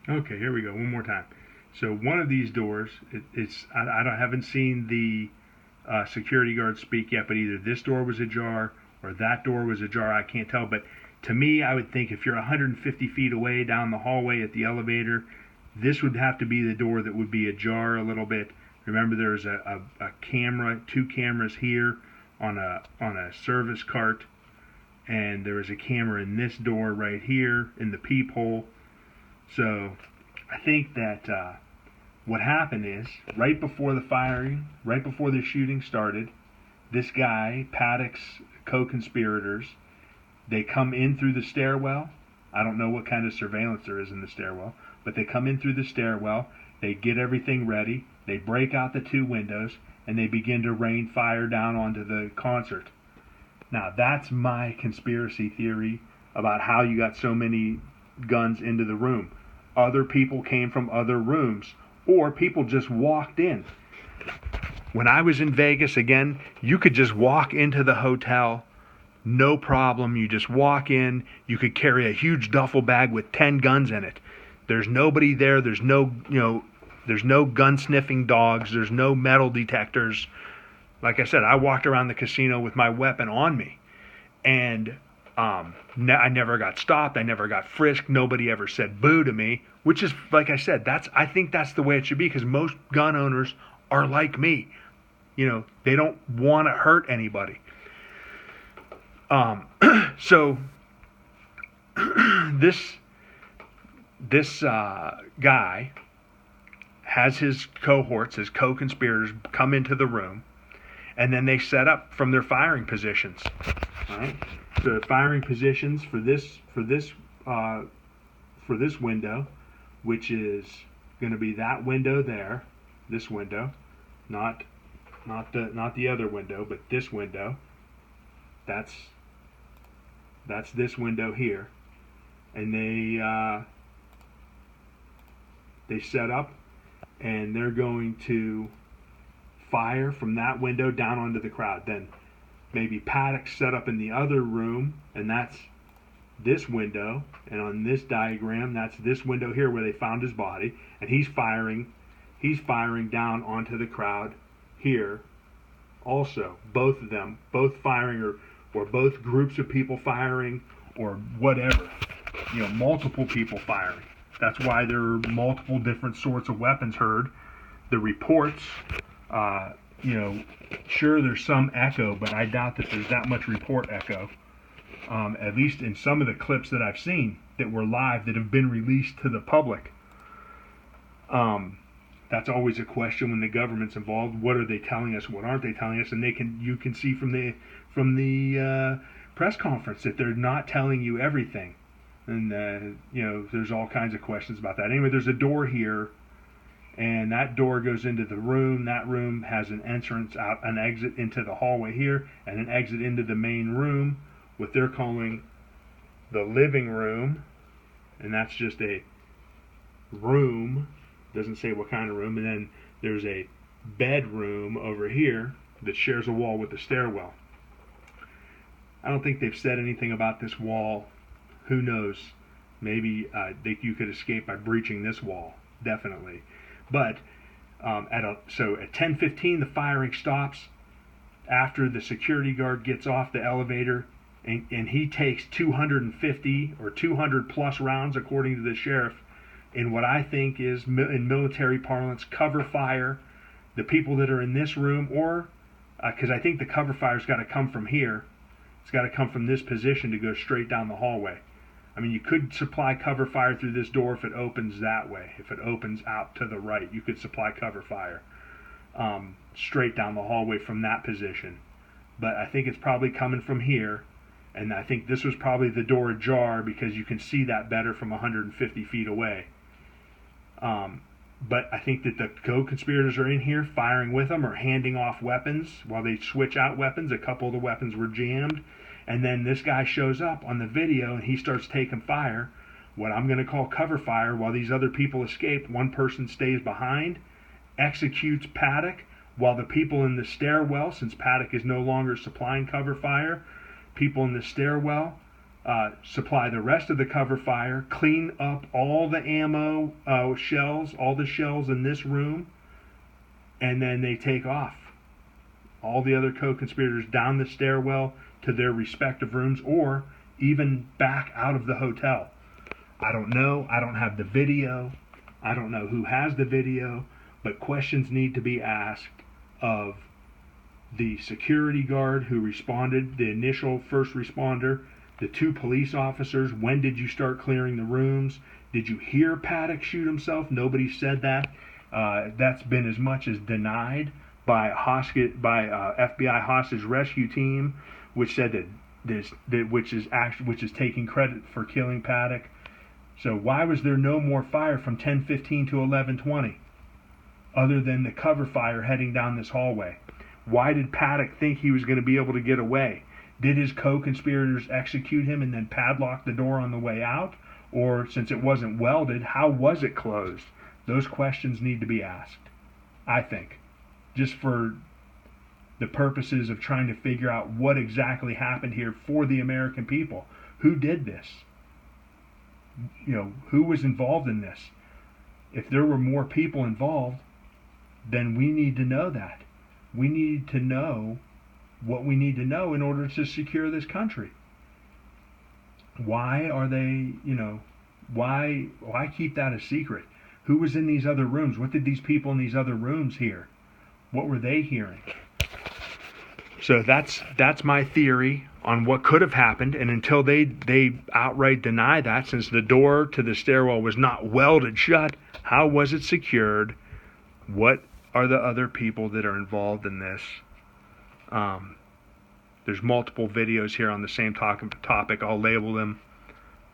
Okay, here we go. One more time. So one of these doors, I haven't seen the security guard speak yet, but either this door was ajar or that door was ajar. I can't tell, but to me, I would think if you're 150 feet away down the hallway at the elevator, this would have to be the door that would be ajar a little bit. Remember, there's a camera, two cameras here on a service cart, and there was a camera in this door right here in the peephole. So I think that what happened is right before the shooting started, this guy, Paddock's co-conspirators, they come in through the stairwell. I don't know what kind of surveillance there is in the stairwell, but they come in through the stairwell. They get everything ready. They break out the two windows, and they begin to rain fire down onto the concert. Now, that's my conspiracy theory about how you got so many guns into the room. Other people came from other rooms, or people just walked in. When I was in Vegas, again, you could just walk into the hotel, no problem. You just walk in. You could carry a huge duffel bag with 10 guns in it. There's nobody there. There's no gun sniffing dogs. There's no metal detectors. Like I said, I walked around the casino with my weapon on me, and I never got stopped. I never got frisked. Nobody ever said boo to me, which is, like I said, I think that's the way it should be, because most gun owners are like me. They don't want to hurt anybody. Um, so this guy has his cohorts, his co-conspirators, come into the room, and then they set up from their firing positions. All right, the firing positions for this window, which is going to be that window there, this window, not the other window, but this window. That's this window here, and they set up, and they're going to fire from that window down onto the crowd. Then maybe Paddock set up in the other room, and that's this window, and on this diagram, that's this window here where they found his body, and he's firing down onto the crowd here also. Both of them, both firing, or both groups of people firing, or whatever. Multiple people firing. That's why there are multiple different sorts of weapons heard. The reports, uh, sure, there's some echo, but I doubt that there's that much report echo. At least in some of the clips that I've seen that were live, that have been released to the public. That's always a question when the government's involved. What are they telling us? What aren't they telling us? And you can see from the press conference that they're not telling you everything. And there's all kinds of questions about that. Anyway, there's a door here, and that door goes into the room. That room has an entrance out, an exit into the hallway here, and an exit into the main room, what they're calling the living room, and that's just a room. Doesn't say what kind of room. And then there's a bedroom over here that shares a wall with the stairwell. I don't think they've said anything about this wall. Who knows? Maybe you could escape by breaching this wall, definitely. But at 10:15 the firing stops after the security guard gets off the elevator, and he takes 250 or 200 plus rounds, according to the sheriff, in what I think is, in military parlance, cover fire. The people that are in this room, or because I think the cover fire's got to come from here. It's got to come from this position to go straight down the hallway. I mean, you could supply cover fire through this door if it opens that way. If it opens out to the right, you could supply cover fire straight down the hallway from that position. But I think it's probably coming from here, and I think this was probably the door ajar because you can see that better from 150 feet away. But I think that the co-conspirators are in here firing with them or handing off weapons while they switch out weapons. A couple of the weapons were jammed. And then this guy shows up on the video and he starts taking fire, what I'm going to call cover fire, while these other people escape. One person stays behind, executes Paddock, while the people in the stairwell, since Paddock is no longer supplying cover fire, people in the stairwell supply the rest of the cover fire, clean up all the ammo shells, all the shells in this room, and then they take off. All the other co-conspirators down the stairwell to their respective rooms, or even back out of the hotel. I don't know. I don't have the video. I don't know who has the video, but questions need to be asked of the security guard who responded, the initial first responder, the 2 police officers. When did you start clearing the rooms? Did you hear Paddock shoot himself? Nobody said that. That's been as much as denied by FBI hostage rescue team, which said which is taking credit for killing Paddock. So why was there no more fire from 10:15 to 11:20, other than the cover fire heading down this hallway? Why did Paddock think he was going to be able to get away? Did his co-conspirators execute him and then padlock the door on the way out? Or, since it wasn't welded, how was it closed? Those questions need to be asked, I think, just for the purposes of trying to figure out what exactly happened here for the American people. Who did this? Who was involved in this? If there were more people involved, then we need to know that. We need to know what we need to know in order to secure this country. Why are they, why keep that a secret? Who was in these other rooms? What did these people in these other rooms hear? What were they hearing? So that's my theory on what could have happened, and until they outright deny that, since the door to the stairwell was not welded shut, how was it secured? What are the other people that are involved in this? There's multiple videos here on the same topic. I'll label them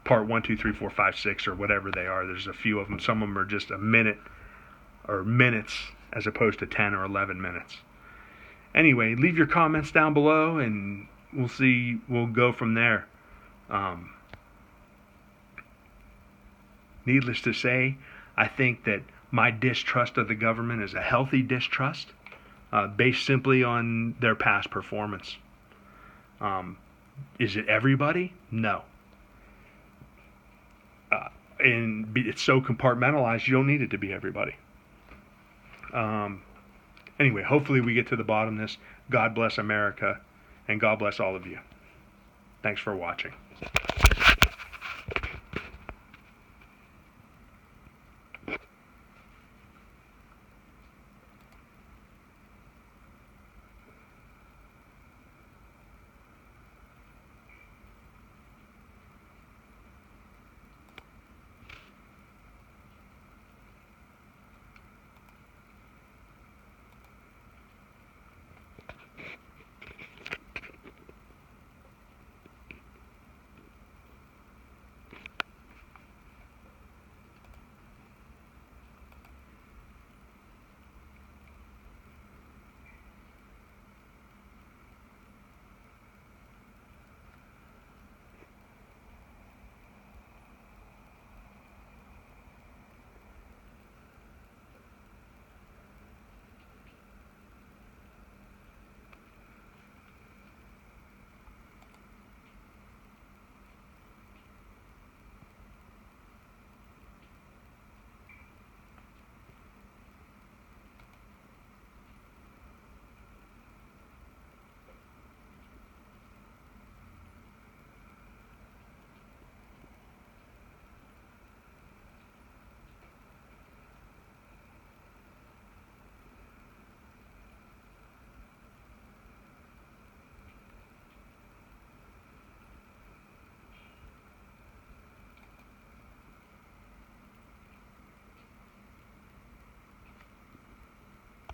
part 1, 2, 3, 4, 5, 6, or whatever they are. There's a few of them. Some of them are just a minute or minutes as opposed to 10 or 11 minutes. Anyway, leave your comments down below, and we'll go from there. Needless to say, I think that my distrust of the government is a healthy distrust, based simply on their past performance. Is it everybody? No. And it's so compartmentalized, you don't need it to be everybody. Anyway, hopefully we get to the bottom of this. God bless America, and God bless all of you. Thanks for watching.